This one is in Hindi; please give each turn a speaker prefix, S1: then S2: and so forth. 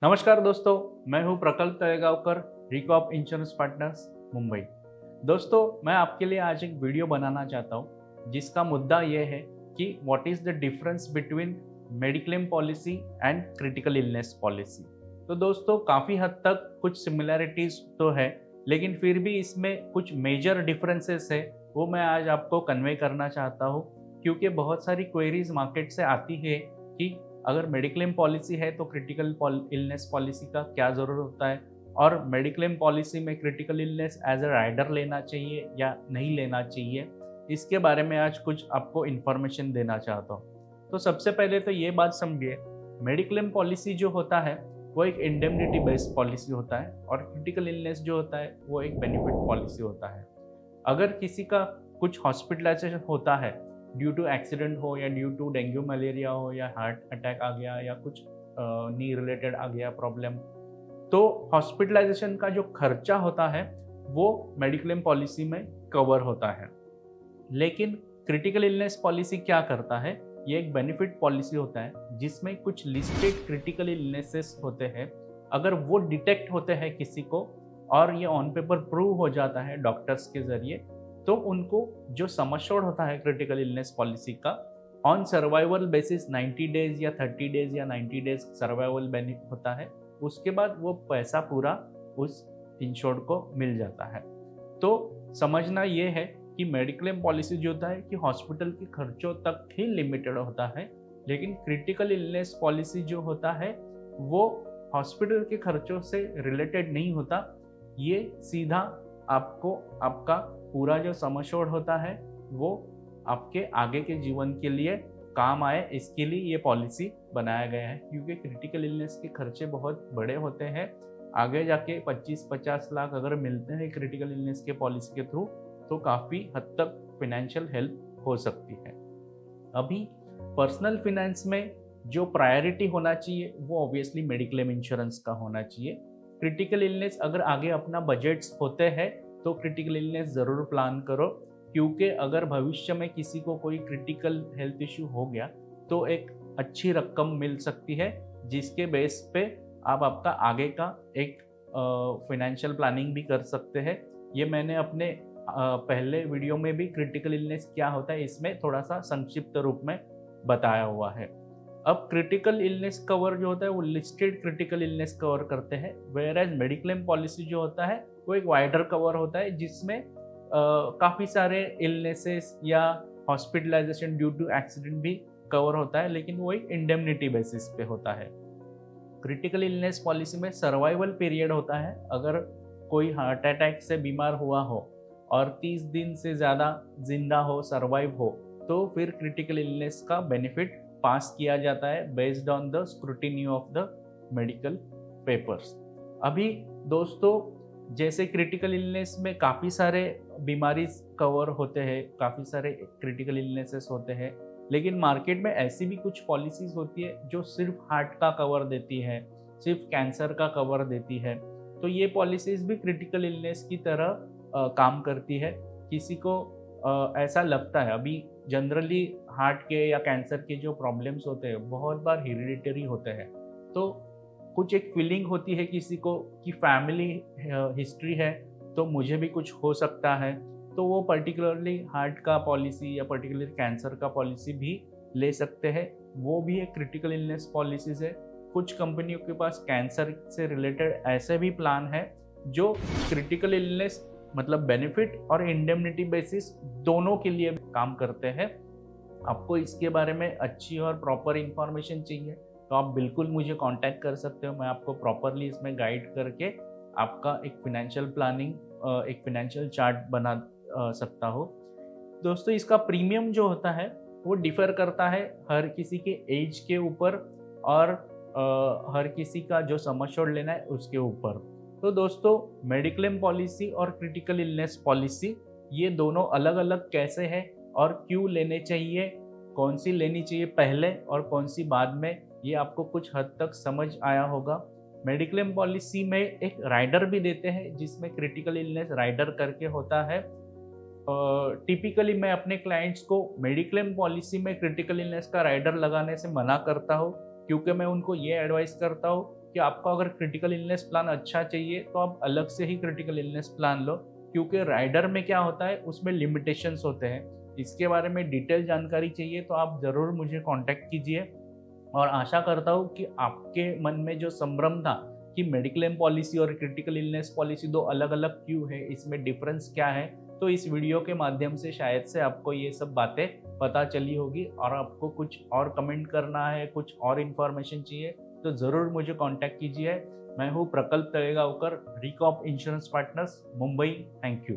S1: नमस्कार दोस्तों, मैं हूं प्रकल्प तळेगावकर, रिकॉप इंश्योरेंस पार्टनर्स मुंबई। दोस्तों, मैं आपके लिए आज एक वीडियो बनाना चाहता हूं जिसका मुद्दा ये है कि what is the difference between mediclaim policy and critical illness policy. तो दोस्तों, काफ़ी हद तक कुछ सिमिलैरिटीज़ तो है, लेकिन फिर भी इसमें कुछ मेजर डिफरेंसेस है, वो मैं आज आपको कन्वे करना चाहता हूँ। क्योंकि बहुत सारी क्वेरीज मार्केट से आती है कि अगर मेडिक्लेम पॉलिसी है तो क्रिटिकल इलनेस पॉलिसी का क्या ज़रूरत होता है, और मेडिक्लेम पॉलिसी में critical illness as a rider लेना चाहिए या नहीं लेना चाहिए, इसके बारे में आज कुछ आपको इन्फॉर्मेशन देना चाहता हूँ। तो सबसे पहले तो ये बात समझिए, मेडिक्लेम पॉलिसी जो होता है वो एक इंडेमनिटी बेस्ड पॉलिसी होता है, और क्रिटिकल इलनेस जो होता है वो एक बेनिफिट पॉलिसी होता है। अगर किसी का कुछ हॉस्पिटलाइजेशन होता है ड्यू टू एक्सीडेंट हो, या ड्यू टू डेंगू मलेरिया हो, या हार्ट अटैक आ गया, या कुछ नी रिलेटेड आ गया प्रॉब्लम, तो हॉस्पिटलाइजेशन का जो खर्चा होता है वो मेडिक्लेम पॉलिसी में कवर होता है। लेकिन क्रिटिकल इलनेस पॉलिसी क्या करता है, ये एक बेनिफिट पॉलिसी होता है जिसमें कुछ लिस्टेड क्रिटिकल इलनेसेस होते हैं। अगर वो डिटेक्ट होते हैं किसी को, और ये ऑन पेपर प्रूव हो जाता है डॉक्टर्स के जरिए, तो उनको जो सम एश्योर्ड होता है क्रिटिकल इलनेस पॉलिसी का, ऑन सर्वाइवल बेसिस 90 डेज या 30 डेज या 90 डेज सर्वाइवल बेनिफिट होता है। उसके बाद वो पैसा पूरा उस इंश्योर्ड को मिल जाता है। तो समझना ये है कि मेडिक्लेम पॉलिसी जो होता है कि हॉस्पिटल के खर्चों तक ही लिमिटेड होता है, लेकिन क्रिटिकल इलनेस पॉलिसी जो होता है वो हॉस्पिटल के खर्चों से रिलेटेड नहीं होता। ये सीधा आपको आपका पूरा जो सम एश्योर्ड होता है वो आपके आगे के जीवन के लिए काम आए, इसके लिए ये पॉलिसी बनाया गया है। क्योंकि क्रिटिकल इलनेस के खर्चे बहुत बड़े होते हैं, आगे जाके 25-50 लाख अगर मिलते हैं क्रिटिकल इलनेस के पॉलिसी के थ्रू, तो काफ़ी हद तक फिनेंशियल हेल्प हो सकती है। अभी पर्सनल फिनेंस में जो प्रायोरिटी होना चाहिए वो ऑब्वियसली मेडिक्लेम इंश्योरेंस का होना चाहिए। क्रिटिकल इलनेस अगर आगे अपना बजट्स होते हैं तो क्रिटिकल इलनेस ज़रूर प्लान करो, क्योंकि अगर भविष्य में किसी को कोई क्रिटिकल हेल्थ इश्यू हो गया तो एक अच्छी रकम मिल सकती है, जिसके बेस पे आप आपका आगे का एक फाइनेंशियल प्लानिंग भी कर सकते हैं। ये मैंने अपने पहले वीडियो में भी क्रिटिकल इलनेस क्या होता है इसमें थोड़ा सा संक्षिप्त रूप में बताया हुआ है। अब क्रिटिकल इलनेस कवर जो होता है वो लिस्टेड क्रिटिकल इलनेस कवर करते हैं, वेयर एज मेडिक्लेम पॉलिसी जो होता है वो एक वाइडर कवर होता है, जिसमें काफ़ी सारे इलनेसेस या हॉस्पिटलाइजेशन ड्यू टू एक्सीडेंट भी कवर होता है, लेकिन वो एक इंडेमनिटी बेसिस पे होता है। क्रिटिकल इलनेस पॉलिसी में सर्वाइवल पीरियड होता है। अगर कोई हार्ट अटैक से बीमार हुआ हो और 30 दिन से ज़्यादा जिंदा हो, सर्वाइव हो, तो फिर क्रिटिकल इलनेस का बेनिफिट पास किया जाता है based on the scrutiny of the medical papers. अभी दोस्तों, जैसे क्रिटिकल इलनेस में काफ़ी सारे बीमारी कवर होते हैं, काफ़ी सारे क्रिटिकल इलनेसेस होते हैं, लेकिन मार्केट में ऐसी भी कुछ पॉलिसीज़ होती है जो सिर्फ हार्ट का कवर देती है, सिर्फ कैंसर का कवर देती है। तो ये पॉलिसीज़ भी क्रिटिकल इलनेस की तरह काम करती है। किसी को ऐसा लगता है, अभी जनरली हार्ट के या कैंसर के जो प्रॉब्लम्स होते हैं बहुत बार हेरिडिटरी होते हैं, तो कुछ एक फीलिंग होती है किसी को कि फैमिली हिस्ट्री है तो मुझे भी कुछ हो सकता है, तो वो पर्टिकुलरली हार्ट का पॉलिसी या पर्टिकुलर कैंसर का पॉलिसी भी ले सकते हैं। वो भी एक क्रिटिकल इलनेस पॉलिसीज है। कुछ कंपनियों के पास कैंसर से रिलेटेड ऐसे भी प्लान है जो क्रिटिकल इलनेस मतलब बेनिफिट और इंडेमनिटी बेसिस दोनों के लिए काम करते हैं। आपको इसके बारे में अच्छी और प्रॉपर इंफॉर्मेशन चाहिए तो आप बिल्कुल मुझे कांटेक्ट कर सकते हो। मैं आपको प्रॉपरली इसमें गाइड करके आपका एक फिनेंशियल प्लानिंग, एक फिनेंशियल चार्ट बना सकता हो। दोस्तों, इसका प्रीमियम जो होता है वो डिफ़र करता है हर किसी के एज के ऊपर, और हर किसी का जो सम एश्योर्ड लेना है उसके ऊपर। तो दोस्तों, मेडिक्लेम पॉलिसी और क्रिटिकल इलनेस पॉलिसी ये दोनों अलग अलग कैसे हैं और क्यों लेने चाहिए, कौन सी लेनी चाहिए पहले और कौन सी बाद में, ये आपको कुछ हद तक समझ आया होगा। मेडिक्लेम पॉलिसी में एक राइडर भी देते हैं जिसमें क्रिटिकल इलनेस राइडर करके होता है। टिपिकली मैं अपने क्लाइंट्स को मेडिक्लेम पॉलिसी में क्रिटिकल इलनेस का राइडर लगाने से मना करता हूँ, क्योंकि मैं उनको ये एडवाइस करता हूँ कि आपको अगर क्रिटिकल इलनेस प्लान अच्छा चाहिए तो आप अलग से ही क्रिटिकल इलनेस प्लान लो, क्योंकि राइडर में क्या होता है उसमें लिमिटेशंस होते हैं। इसके बारे में डिटेल जानकारी चाहिए तो आप ज़रूर मुझे कांटेक्ट कीजिए। और आशा करता हूँ कि आपके मन में जो संभ्रम था कि मेडिक्लेम पॉलिसी और क्रिटिकल इलनेस पॉलिसी दो अलग अलग क्यों है, इसमें डिफरेंस क्या है, तो इस वीडियो के माध्यम से शायद से आपको ये सब बातें पता चली होगी। और आपको कुछ और कमेंट करना है, कुछ और इन्फॉर्मेशन चाहिए तो ज़रूर मुझे कांटेक्ट कीजिए। मैं हूँ प्रकल्प तळेगावकर, रिकॉप insurance partners, Mumbai. Thank you.